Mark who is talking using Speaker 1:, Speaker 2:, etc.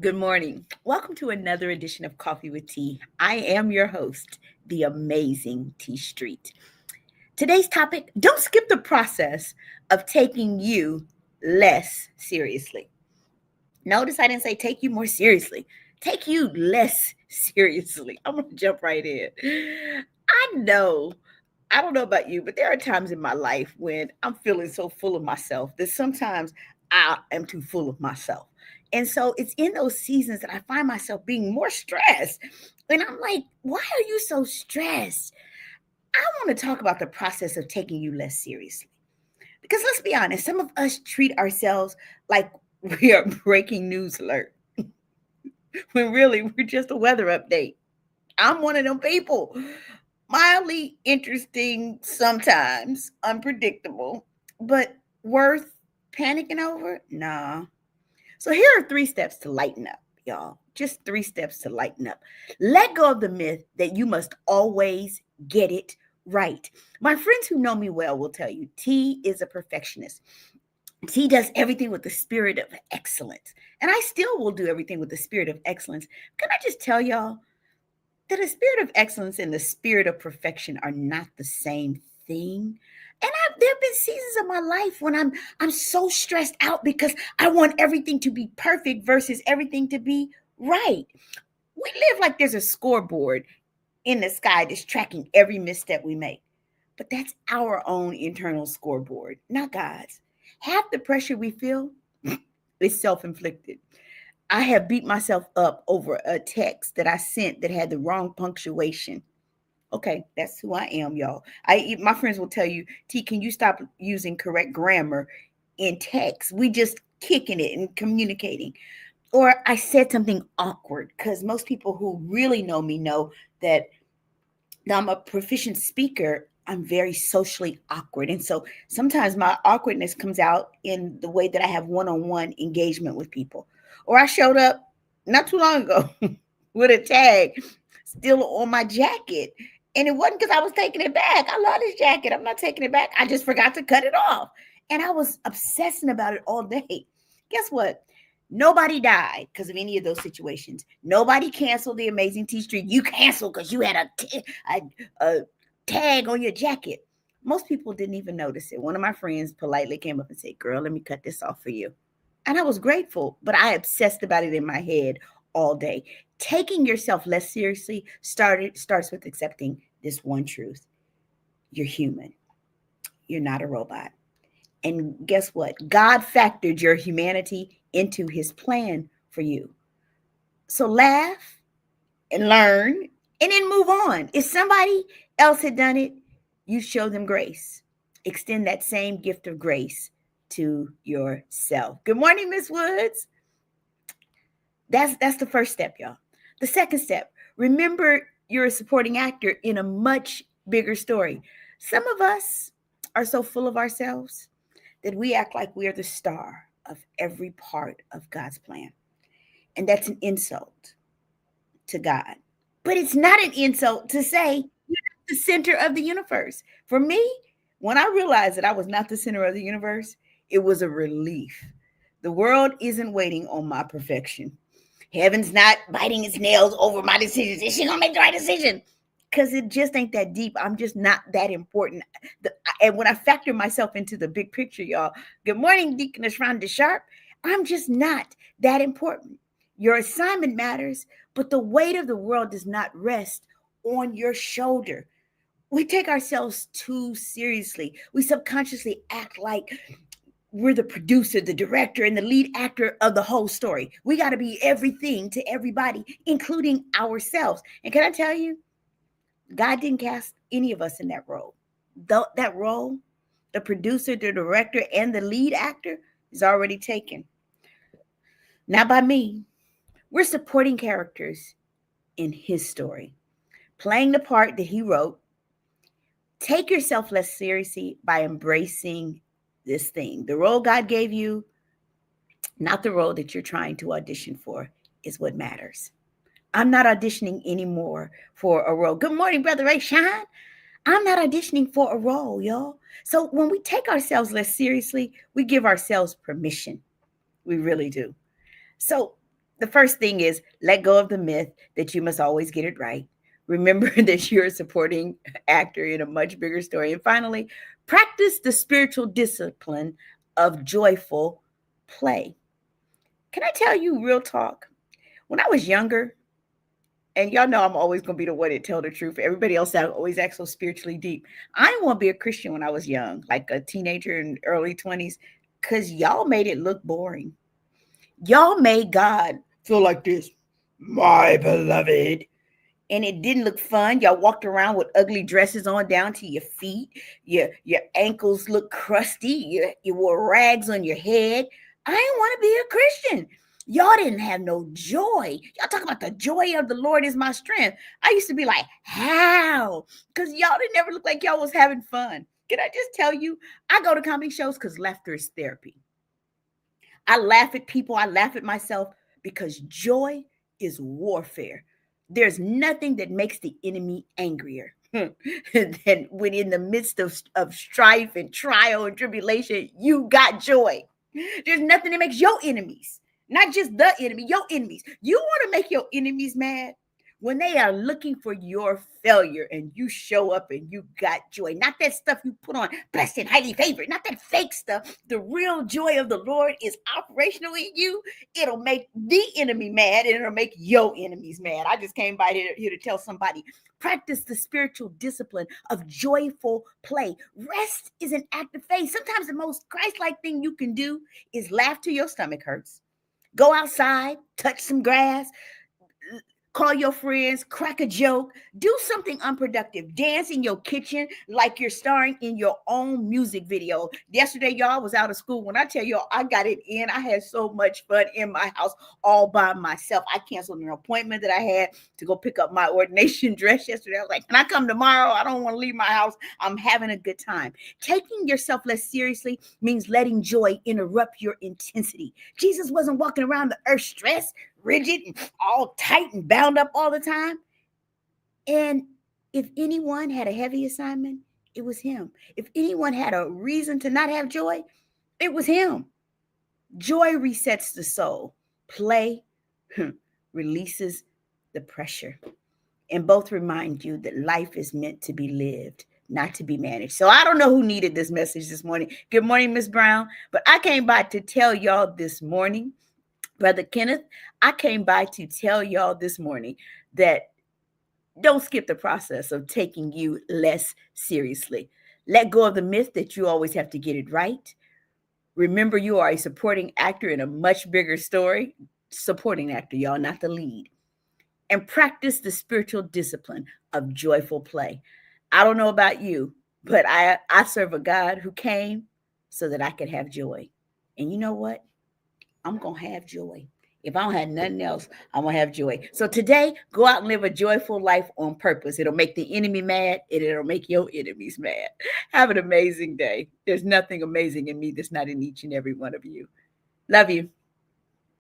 Speaker 1: Good morning. Welcome to another edition of Coffee with Tea. I am your host, the amazing T Street. Today's topic: don't skip the process of taking you less seriously. Notice I didn't say take you more seriously, take you less seriously. I'm going to jump right in. I know, I don't know about you, but there are times in my life when I'm feeling so full of myself that sometimes I am too full of myself. And so it's in those seasons that I find myself being more stressed. And I'm like, why are you so stressed? I want to talk about the process of taking you less seriously. Because let's be honest, some of us treat ourselves like we are breaking news alert when really we're just a weather update. I'm one of them people. Mildly interesting, sometimes unpredictable, but worth panicking over? Nah. So here are 3 steps to lighten up, y'all. Just 3 steps to lighten up. Let go of the myth that you must always get it right. My friends who know me well will tell you T is a perfectionist. He does everything with the spirit of excellence. And I still will do everything with the spirit of excellence. Can I just tell y'all that the spirit of excellence and the spirit of perfection are not the same thing? And there have been seasons of my life when I'm so stressed out because I want everything to be perfect versus everything to be right. We live like there's a scoreboard in the sky that's tracking every misstep we make. But that's our own internal scoreboard, not God's. Half the pressure we feel is self inflicted. I have beat myself up over a text that I sent that had the wrong punctuation. Okay, that's who I am, y'all. My friends will tell you, T, can you stop using correct grammar in text? We just kicking it and communicating. Or I said something awkward because most people who really know me know that I'm a proficient speaker. I'm very socially awkward. And so sometimes my awkwardness comes out in the way that I have one on one engagement with people. Or I showed up not too long ago with a tag still on my jacket. And it wasn't because I was taking it back. I love this jacket. I'm not taking it back. I just forgot to cut it off. And I was obsessing about it all day. Guess what? Nobody died because of any of those situations. Nobody canceled the Amazing T Street. You canceled because you had a tag on your jacket. Most people didn't even notice it. One of my friends politely came up and said, "Girl, let me cut this off for you." And I was grateful, but I obsessed about it in my head all day. Taking yourself less seriously starts with accepting this one truth. You're human. You're not a robot. And guess what? God factored your humanity into his plan for you. So laugh and learn and then move on. If somebody else had done it, you show them grace. Extend that same gift of grace to yourself. Good morning, Miss Woods. That's the first step, y'all. The second step, remember you're a supporting actor in a much bigger story. Some of us are so full of ourselves that we act like we're the star of every part of God's plan. And that's an insult to God. But it's not an insult to say you're not the center of the universe. For me, when I realized that I was not the center of the universe, it was a relief. The world isn't waiting on my perfection. Heaven's not biting its nails over my decisions. Is she gonna make the right decision? Because it just ain't that deep. I'm just not that important. And when I factor myself into the big picture, y'all, good morning, Deaconess Rhonda Sharp. I'm just not that important. Your assignment matters, but the weight of the world does not rest on your shoulder. We take ourselves too seriously. We subconsciously act like we're the producer, the director, and the lead actor of the whole story. We got to be everything to everybody, including ourselves. And can I tell you, God didn't cast any of us in that role. That role, the producer, the director, and the lead actor is already taken. Not by me. We're supporting characters in his story, playing the part that he wrote. Take yourself less seriously by embracing this thing. The role God gave you, not the role that you're trying to audition for, is what matters. I'm not auditioning anymore for a role. Good morning, Brother Ray Shine. I'm not auditioning for a role, y'all. So when we take ourselves less seriously, we give ourselves permission. We really do. So The first thing is let go of the myth that you must always get it right. Remember that you're a supporting actor in a much bigger story. And finally, practice the spiritual discipline of joyful play. Can I tell you real talk? When I was younger, and y'all know I'm always going to be the one that tell the truth. Everybody else that always act so spiritually deep. I didn't want to be a Christian when I was young, like a teenager in early 20s, because y'all made it look boring. Y'all made God feel like this, my beloved. And it didn't look fun. Y'all walked around with ugly dresses on down to your feet. Your ankles look crusty. You wore rags on your head. I didn't want to be a Christian. Y'all didn't have no joy. Y'all talk about the joy of the Lord is my strength. I used to be like, how? Because y'all didn't ever look like y'all was having fun. Can I just tell you, I go to comedy shows because laughter is therapy. I laugh at people. I laugh at myself because joy is warfare. There's nothing that makes the enemy angrier than when in the midst of strife and trial and tribulation, you got joy. There's nothing that makes your enemies, not just the enemy, your enemies. You want to make your enemies mad? When they are looking for your failure and you show up and you got joy, not that stuff you put on, blessed and highly favored, not that fake stuff. The real joy of the Lord is operational in you. It'll make the enemy mad and it'll make your enemies mad. I just came by here to tell somebody, practice the spiritual discipline of joyful play. Rest is an act of faith. Sometimes the most Christ-like thing you can do is laugh till your stomach hurts. Go outside, touch some grass, call your friends, crack a joke, do something unproductive, dance in your kitchen like you're starring in your own music video. Yesterday, y'all was out of school. When I tell y'all, I got it in. I had so much fun in my house all by myself. I canceled an appointment that I had to go pick up my ordination dress yesterday. I was like, can I come tomorrow? I don't want to leave my house. I'm having a good time. Taking yourself less seriously means letting joy interrupt your intensity. Jesus wasn't walking around the earth stressed, rigid, and all tight and bound up all the time. And if anyone had a heavy assignment, it was him. If anyone had a reason to not have joy, it was him. Joy resets the soul. Play releases the pressure. And both remind you that life is meant to be lived, not to be managed. So I don't know who needed this message this morning. Good morning, Miss Brown. But I came by to tell y'all this morning, Brother Kenneth, I came by to tell y'all this morning that don't skip the process of taking you less seriously. Let go of the myth that you always have to get it right. Remember, you are a supporting actor in a much bigger story. Supporting actor, y'all, not the lead. And practice the spiritual discipline of joyful play. I don't know about you, but I serve a God who came so that I could have joy. And you know what? I'm going to have joy. If I don't have nothing else, I'm going to have joy. So today, go out and live a joyful life on purpose. It'll make the enemy mad and it'll make your enemies mad. Have an amazing day. There's nothing amazing in me that's not in each and every one of you. Love you.